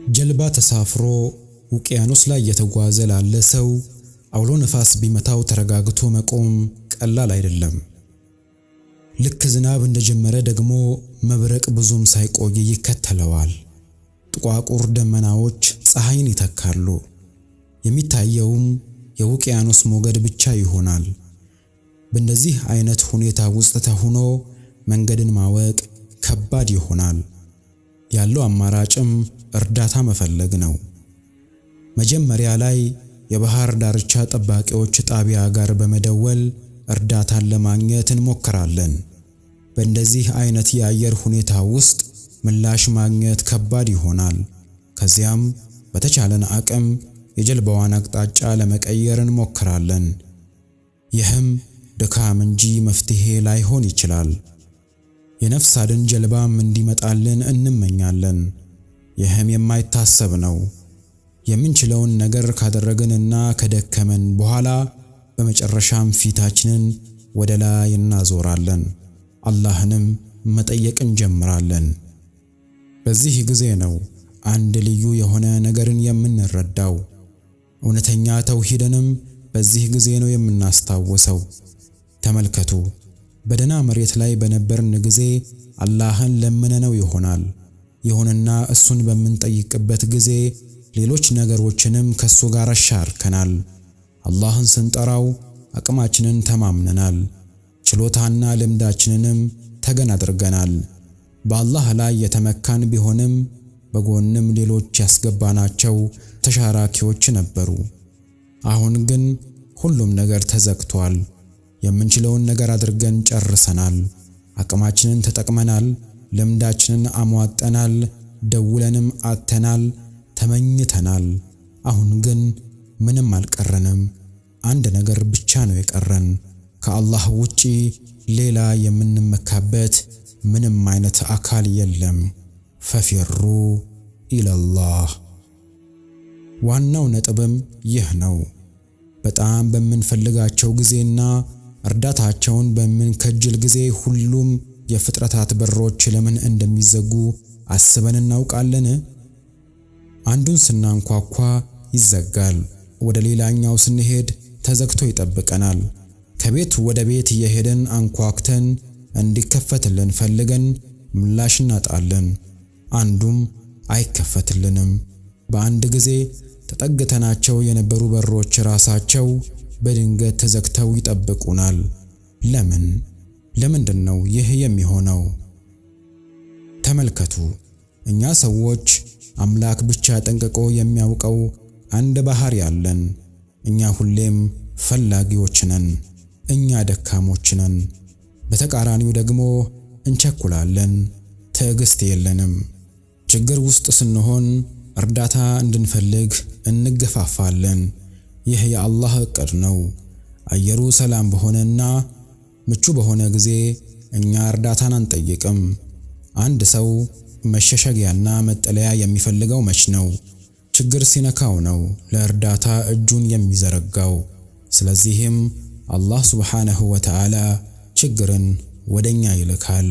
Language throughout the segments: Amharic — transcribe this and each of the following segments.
ጀልባ ተሳፍሮ ውቅያኖስ ላይ የተጓዘ ላለ ሰው አውሎ ነፋስ ቢመታው ተረጋግቶ መቆም ቀላል አይደለም። ልክ ዝናብ እንደጀመረ ደግሞ መብረቅ ብዙም ሳይቆይ ይከተለዋል። ጥቋቁር ደመናዎች ፀሐይን ይተካሉ። የሚታየውም የውቅያኖስ ሞገድ ብቻ ይሆናል። በእንደዚህ አይነት ሁኔታ ውስጥ ተሆኖ መንገድን ማወቅ ከባድ ይሆናል። ያለው አማራጭም እርዳታ መፈለግ ነው። መጀመሪያ ላይ የባህር ዳርቻ ጠባቂዎች ጣቢያ ጋር በመደወል እርዳታን ለማግኘት እንሞክራለን። በእንደዚህ አይነት የአየር ሁኔታ ውስጥ ምላሽ ማግኘት ከባድ ይሆናል። ከዚያም በተቻለን አቅም የጀልባዋን አቅጣጫ ለመቀየር እንሞክራለን። ይህም ድካም እንጂ መፍትሄ ላይሆን ይችላል። የነፍስ አድን ጀልባም እንዲመጣልን እንመኛለን። ይህም የማይታሰብ ነው። የምንችለውን ነገር ካደረግንና ከደከመን በኋላ በመጨረሻም ፊታችንን ወደ ላይ እናዞራለን። አላህንም መጠየቅ እንጀምራለን። በዚህ ጊዜ ነው አንድ ልዩ የሆነ ነገርን የምንረዳው። እውነተኛ ተውሂድንም በዚህ ጊዜ ነው የምናስታውሰው። ተመልከቱ፣ በደህና መሬት ላይ በነበርን ጊዜ አላህን ለምነነው ይሆናል። ይሁንና እሱን በምንጠይቅበት ጊዜ ሌሎች ነገሮችንም ከሱ ጋር አሻርከናል። አላህን ስንጠራው አቅማችንን ተማምነናል። ችሎታና ልምዳችንንም ተገን አድርገናል። በአላህ ላይ የተመካን ቢሆንም በጎንም ሌሎች ያስገባናቸው ተሻራኪዎች ነበሩ። አሁን ግን ሁሉም ነገር ተዘግቷል። የምንችለውን ነገር አድርገን ጨርሰናል። አቅማችንን ተጠቅመናል። ልምዳችንን አሟጠናል። ደውለንም አጥተናል። ተመኝተናል። አሁን ግን ምንም አልቀረንም። አንድ ነገር ብቻ ነው የቀረን። ከአላህ ውጪ ሌላ የምንመካበት ምንም አይነት አካል የለም። ፈፊሩ ኢለላህ። ዋናው ነጥብም ይህ ነው። በጣም በምንፈልጋቸው ጊዜና እርዳታቸውን በምንከጅል ጊዜ ሁሉም የፍጥረታት በሮች ለምን እንደሚዘጉ አስበን እናውቃለን? አንዱን ስናንኳኳ ይዘጋል። ወደ ሌላኛው ስንሄድ ተዘግቶ ይጠብቀናል። ከቤት ወደ ቤት እየሄድን አንኳክተን እንዲከፈትልን ፈልገን ምላሽ እናጣለን። አንዱም አይከፈትልንም። በአንድ ጊዜ ተጠግተናቸው የነበሩ በሮች ራሳቸው በድንገት ተዘግተው ይጠብቁናል። ለምንድን ነው ይህ የሚሆነው? ተመልከቱ፣ እኛ ሰዎች አምላክ ብቻ ጠንቅቆ የሚያውቀው አንድ ባህሪ ያለን። እኛ ሁሌም ፈላጊዎች ነን። እኛ ደካሞች ነን። በተቃራኒው ደግሞ እንቸኩላለን። ትዕግስት የለንም። ችግር ውስጥ ስንሆን እርዳታ እንድንፈልግ እንገፋፋለን። ይህ የአላህ ዕቅድ ነው። አየሩ ሰላም በሆነና ምቹ በሆነ ጊዜ እኛ እርዳታን አንጠይቅም። አንድ ሰው መሸሸጊያና መጠለያ የሚፈልገው መች ነው? ችግር ሲነካው ነው ለእርዳታ እጁን የሚዘረጋው። ስለዚህም አላህ ሱብሓነሁ ወተዓላ ችግርን ወደኛ ይልካል።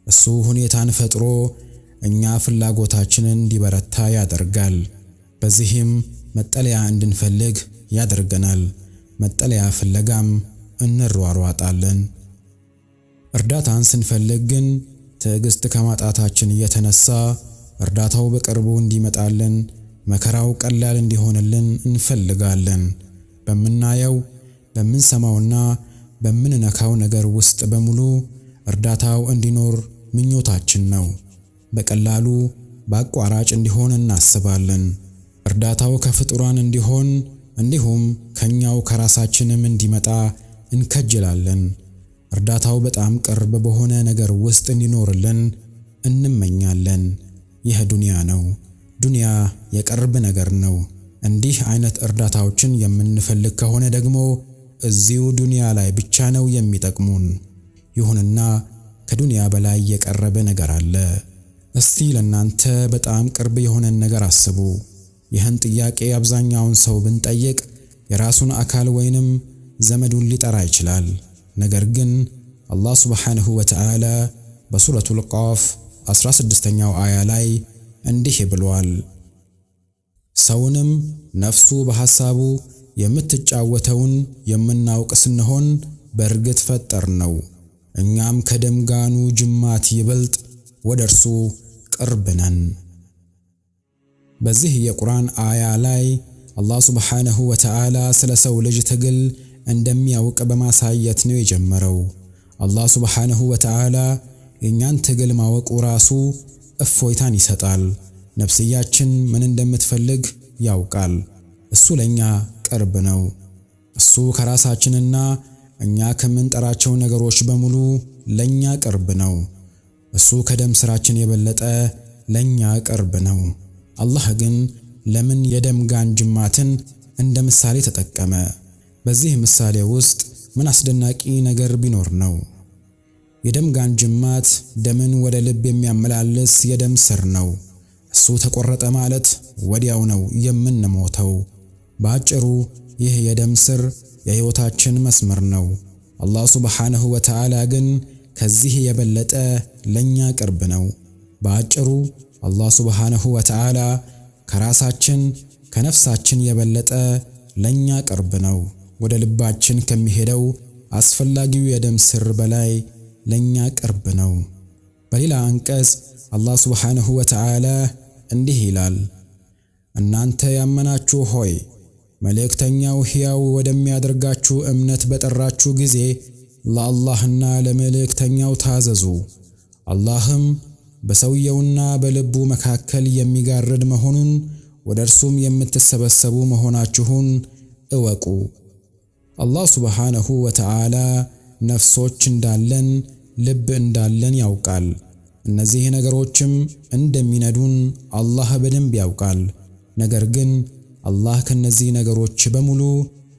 እሱ ሁኔታን ፈጥሮ እኛ ፍላጎታችንን እንዲበረታ ያደርጋል። በዚህም መጠለያ እንድንፈልግ ያደርገናል። መጠለያ ፍለጋም እንሯሯጣለን። እርዳታን ስንፈልግ ግን ትዕግስት ከማጣታችን የተነሳ እርዳታው በቅርቡ እንዲመጣልን፣ መከራው ቀላል እንዲሆንልን እንፈልጋለን። በምናየው በምንሰማውና በምንነካው ነገር ውስጥ በሙሉ እርዳታው እንዲኖር ምኞታችን ነው። በቀላሉ በአቋራጭ እንዲሆን እናስባለን። እርዳታው ከፍጡራን እንዲሆን እንዲሁም ከኛው ከራሳችንም እንዲመጣ እንከጅላለን። እርዳታው በጣም ቅርብ በሆነ ነገር ውስጥ እንዲኖርልን እንመኛለን። ይህ ዱንያ ነው። ዱንያ የቅርብ ነገር ነው። እንዲህ አይነት እርዳታዎችን የምንፈልግ ከሆነ ደግሞ እዚሁ ዱንያ ላይ ብቻ ነው የሚጠቅሙን። ይሁንና ከዱንያ በላይ የቀረበ ነገር አለ። እስቲ ለናንተ በጣም ቅርብ የሆነን ነገር አስቡ። ይህን ጥያቄ አብዛኛውን ሰው ብንጠይቅ የራሱን አካል ወይንም ዘመዱን ሊጠራ ይችላል። ነገር ግን አላህ ሱብሓነሁ ወተዓላ በሱረቱል ቃፍ 16ኛው አያ ላይ እንዲህ ብሏል፣ ሰውንም ነፍሱ በሐሳቡ የምትጫወተውን የምናውቅ ስንሆን በእርግጥ ፈጠርነው፣ እኛም ከደም ጋኑ ጅማት ይበልጥ ወደ እርሱ ቅርብ ነን። በዚህ የቁርአን አያ ላይ አላህ ሱብሓነሁ ወተዓላ ስለ ሰው ልጅ ትግል እንደሚያውቅ በማሳየት ነው የጀመረው። አላህ ሱብሓነሁ ወተዓላ የእኛን ትግል ማወቁ ራሱ እፎይታን ይሰጣል። ነፍስያችን ምን እንደምትፈልግ ያውቃል። እሱ ለኛ ቅርብ ነው። እሱ ከራሳችንና እኛ ከምንጠራቸው ነገሮች በሙሉ ለኛ ቅርብ ነው። እሱ ከደም ስራችን የበለጠ ለኛ ቅርብ ነው። አላህ ግን ለምን የደም ጋን ጅማትን እንደ ምሳሌ ተጠቀመ? በዚህ ምሳሌ ውስጥ ምን አስደናቂ ነገር ቢኖር ነው? የደም ጋን ጅማት ደምን ወደ ልብ የሚያመላልስ የደም ስር ነው። እሱ ተቆረጠ ማለት ወዲያው ነው የምንሞተው። በአጭሩ ይህ የደም ስር የሕይወታችን መስመር ነው። አላህ ሱብሓነሁ ወተዓላ ግን ከዚህ የበለጠ ለኛ ቅርብ ነው። በአጭሩ አላህ ሱብሓነሁ ወተዓላ ከራሳችን ከነፍሳችን የበለጠ ለኛ ቅርብ ነው። ወደ ልባችን ከሚሄደው አስፈላጊው የደም ስር በላይ ለኛ ቅርብ ነው። በሌላ አንቀጽ አላህ ሱብሓነሁ ወተዓላ እንዲህ ይላል፣ እናንተ ያመናችሁ ሆይ መልእክተኛው ሕያው ወደሚያደርጋችሁ እምነት በጠራችሁ ጊዜ ለአላህና ለመልእክተኛው ታዘዙ። አላህም በሰውየውና በልቡ መካከል የሚጋርድ መሆኑን ወደ እርሱም የምትሰበሰቡ መሆናችሁን እወቁ። አላህ ሱብሓነሁ ወተዓላ ነፍሶች እንዳለን ልብ እንዳለን ያውቃል። እነዚህ ነገሮችም እንደሚነዱን አላህ በደንብ ያውቃል። ነገር ግን አላህ ከነዚህ ነገሮች በሙሉ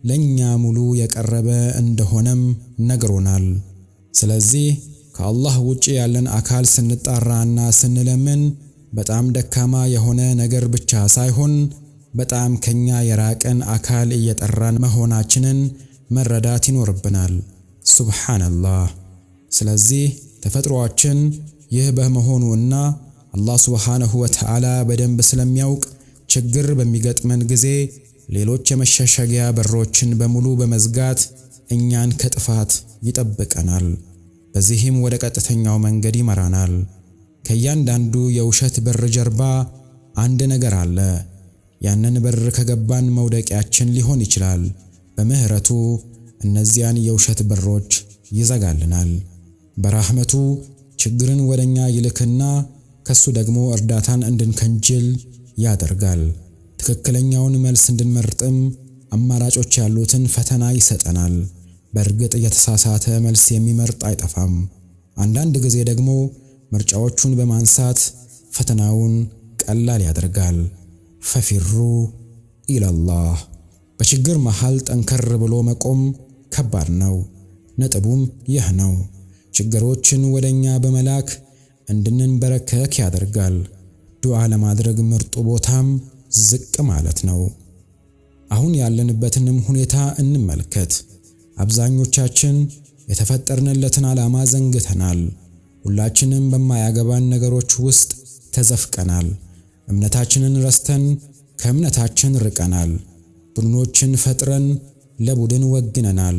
ለኛ ሙሉ የቀረበ እንደሆነም ነግሮናል። ስለዚህ ከአላህ ውጪ ያለን አካል ስንጣራና ስንለምን በጣም ደካማ የሆነ ነገር ብቻ ሳይሆን በጣም ከኛ የራቀን አካል እየጠራን መሆናችንን መረዳት ይኖርብናል። ሱብሓነላህ። ስለዚህ ተፈጥሮአችን ይህ በመሆኑና አላህ ሱብሓነሁ ወተዓላ በደንብ ስለሚያውቅ ችግር በሚገጥመን ጊዜ ሌሎች የመሸሸጊያ በሮችን በሙሉ በመዝጋት እኛን ከጥፋት ይጠብቀናል። በዚህም ወደ ቀጥተኛው መንገድ ይመራናል። ከእያንዳንዱ የውሸት በር ጀርባ አንድ ነገር አለ። ያንን በር ከገባን መውደቂያችን ሊሆን ይችላል። በምህረቱ እነዚያን የውሸት በሮች ይዘጋልናል። በራህመቱ ችግርን ወደኛ ይልክና ከሱ ደግሞ እርዳታን እንድንከንጅል ያደርጋል። ትክክለኛውን መልስ እንድንመርጥም አማራጮች ያሉትን ፈተና ይሰጠናል። በእርግጥ የተሳሳተ መልስ የሚመርጥ አይጠፋም። አንዳንድ ጊዜ ደግሞ ምርጫዎቹን በማንሳት ፈተናውን ቀላል ያደርጋል። ፈፊሩ ኢለላህ። በችግር መሃል ጠንከር ብሎ መቆም ከባድ ነው። ነጥቡም ይህ ነው። ችግሮችን ወደኛ በመላክ እንድንበረከክ ያደርጋል። ዱዓ ለማድረግ ምርጡ ቦታም ዝቅ ማለት ነው። አሁን ያለንበትንም ሁኔታ እንመልከት። አብዛኞቻችን የተፈጠርንለትን ዓላማ ዘንግተናል። ሁላችንም በማያገባን ነገሮች ውስጥ ተዘፍቀናል። እምነታችንን ረስተን ከእምነታችን ርቀናል። ቡድኖችን ፈጥረን ለቡድን ወግነናል።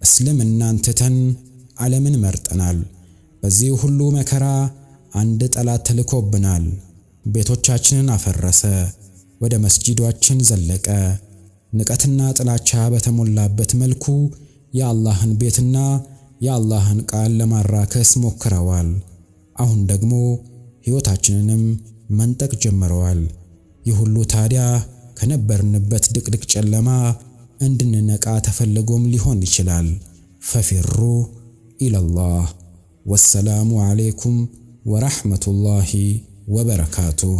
እስልምናን ትተን ዓለምን መርጠናል። በዚህ ሁሉ መከራ አንድ ጠላት ተልኮብናል። ቤቶቻችንን አፈረሰ፣ ወደ መስጂዶቻችን ዘለቀ። ንቀትና ጥላቻ በተሞላበት መልኩ የአላህን ቤትና የአላህን ቃል ለማራከስ ሞክረዋል። አሁን ደግሞ ሕይወታችንንም መንጠቅ ጀምረዋል። ይህ ሁሉ ታዲያ ከነበርንበት ድቅድቅ ጨለማ እንድንነቃ ተፈልጎም ሊሆን ይችላል። ፈፊሩ ኢለላህ። ወሰላሙ ዓለይኩም ወረሕመቱላሂ ወበረካቱሁ።